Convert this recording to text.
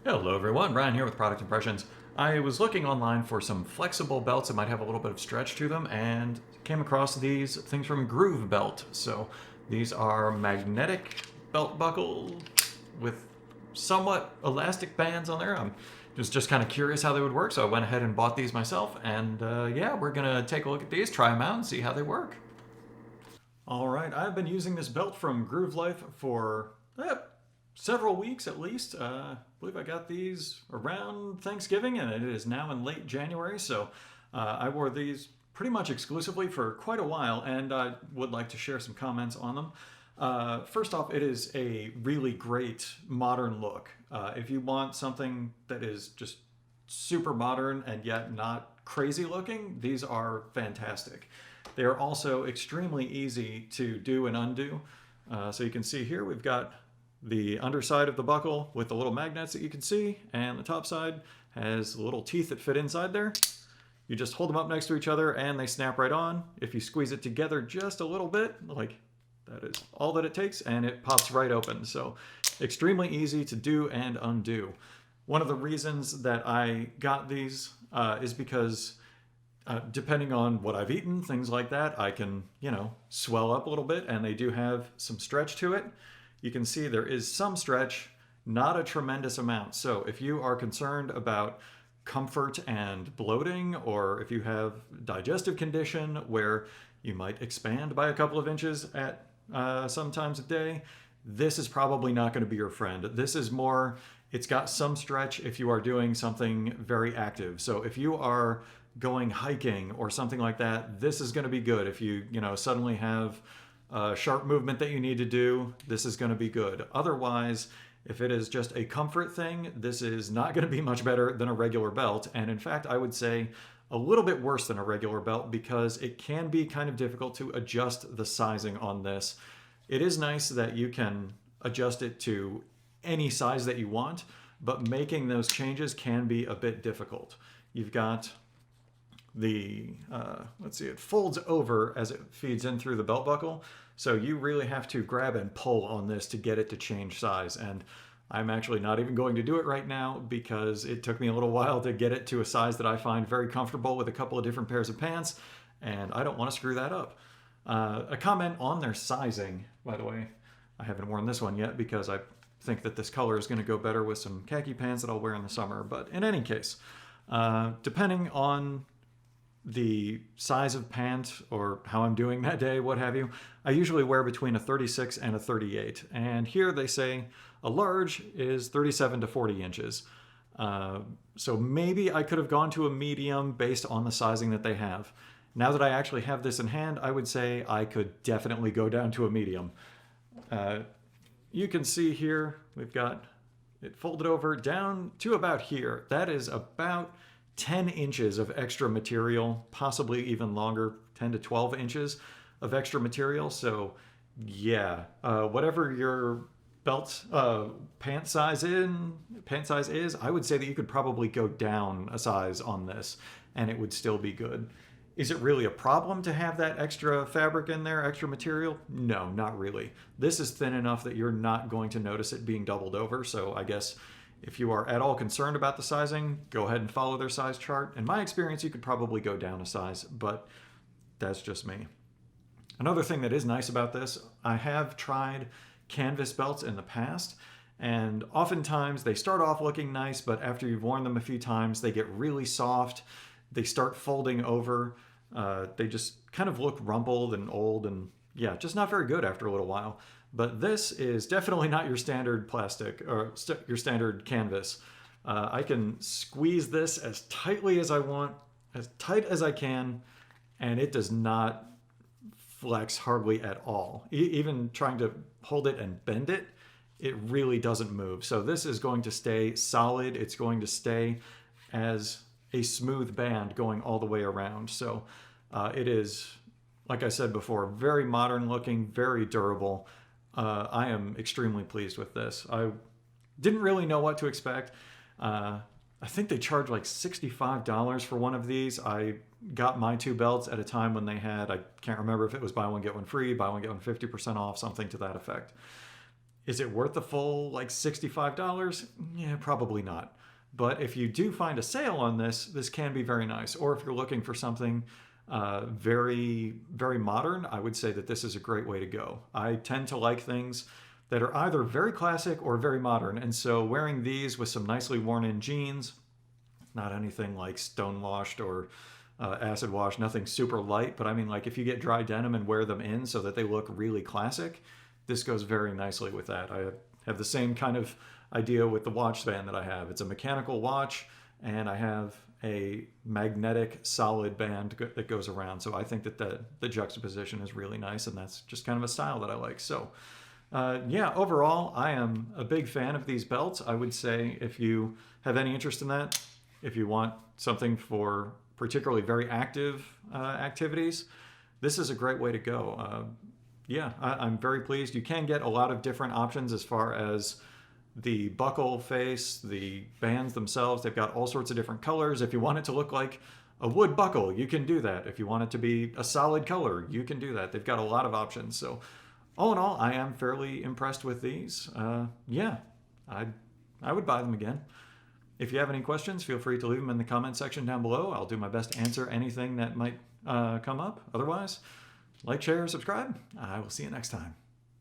Hello everyone, Ryan here with Product Impressions. I was looking online for some flexible belts that might have a little bit of stretch to them and came across these things from Groove Belt. So these are magnetic belt buckle with somewhat elastic bands on there. I'm just kind of curious how they would work, so I went ahead and bought these myself. And yeah, we're gonna take a look at these, try them out, and see how they work. All right, I've been using this belt from GrooveLife for several weeks at least. I believe I got these around Thanksgiving, and it is now in late January, so I wore these pretty much exclusively for quite a while, and I would like to share some comments on them. First off, it is a really great modern look. If you want something that is just super modern and yet not crazy looking, these are fantastic. They are also extremely easy to do and undo. So you can see here we've got the underside of the buckle with the little magnets that you can see, and the top side has little teeth that fit inside there. You just hold them up next to each other and they snap right on. If you squeeze it together just a little bit, like that is all that it takes, and it pops right open. So extremely easy to do and undo. One of the reasons that I got these is because depending on what I've eaten, things like that, I can, swell up a little bit, and they do have some stretch to it. You can see there is some stretch, not a tremendous amount. So if you are concerned about comfort and bloating, or if you have digestive condition where you might expand by a couple of inches at sometimes a day, this is probably not going to be your friend. This is more, it's got some stretch if you are doing something very active. So if you are going hiking or something like that, this is going to be good. If you, suddenly have a sharp movement that you need to do, this is going to be good. Otherwise, if it is just a comfort thing, this is not going to be much better than a regular belt. And in fact, I would say a little bit worse than a regular belt, because it can be kind of difficult to adjust the sizing on this. It is nice that you can adjust it to any size that you want, but making those changes can be a bit difficult. You've got the, let's see, it folds over as it feeds in through the belt buckle. So you really have to grab and pull on this to get it to change size. And I'm actually not even going to do it right now because it took me a little while to get it to a size that I find very comfortable with a couple of different pairs of pants, and I don't want to screw that up. A comment on their sizing, by the way. I haven't worn this one yet because I think that this color is going to go better with some khaki pants that I'll wear in the summer. But in any case, depending on the size of pant or how I'm doing that day, what have you, I usually wear between a 36 and a 38. And here they say a large is 37 to 40 inches. So maybe I could have gone to a medium based on the sizing that they have. Now that I actually have this in hand, I would say I could definitely go down to a medium. You can see here, we've got it folded over down to about here. That is about 10 inches of extra material, possibly even longer, 10 to 12 inches of extra material. So yeah, whatever your belt pant size is, I would say that you could probably go down a size on this and it would still be good. Is it really a problem to have that extra fabric in there, extra material? No, not really. This is thin enough that you're not going to notice it being doubled over. So I guess if you are at all concerned about the sizing, go ahead and follow their size chart. In my experience, you could probably go down a size, but that's just me. Another thing that is nice about this, I have tried canvas belts in the past, and oftentimes they start off looking nice, but after you've worn them a few times, they get really soft. They start folding over. They just kind of look rumpled and old, and yeah, just not very good after a little while. But this is definitely not your standard plastic or your standard canvas. I can squeeze this as tightly as I want, as tight as I can, and it does not flex hardly at all. Even trying to hold it and bend it, it really doesn't move. So this is going to stay solid. It's going to stay as a smooth band going all the way around. So it is, like I said before, very modern looking, very durable. I am extremely pleased with this. I didn't really know what to expect. I think they charge like $65 for one of these. I got my two belts at a time when they had, I can't remember if it was buy one, get one free, buy one, get one 50% off, something to that effect. Is it worth the full like $65? Yeah, probably not. But if you do find a sale on this, this can be very nice. Or if you're looking for something very, very modern, I would say that this is a great way to go. I tend to like things that are either very classic or very modern. And so wearing these with some nicely worn in jeans, not anything like stone washed or acid wash, nothing super light, but I mean, like if you get dry denim and wear them in so that they look really classic, this goes very nicely with that. I have the same kind of idea with the watch band that I have. It's a mechanical watch, and I have a magnetic solid band that goes around. So I think that the juxtaposition is really nice, and that's just kind of a style that I like. So yeah, overall, I am a big fan of these belts. I would say if you have any interest in that, if you want something for particularly very active activities, this is a great way to go. Yeah, I'm very pleased. You can get a lot of different options as far as the buckle face, the bands themselves. They've got all sorts of different colors. If you want it to look like a wood buckle, you can do that. If you want it to be a solid color, you can do that. They've got a lot of options. So all in all, I am fairly impressed with these. Yeah, I would buy them again. If you have any questions, feel free to leave them in the comment section down below. I'll do my best to answer anything that might come up. Otherwise, like, share, subscribe. I will see you next time.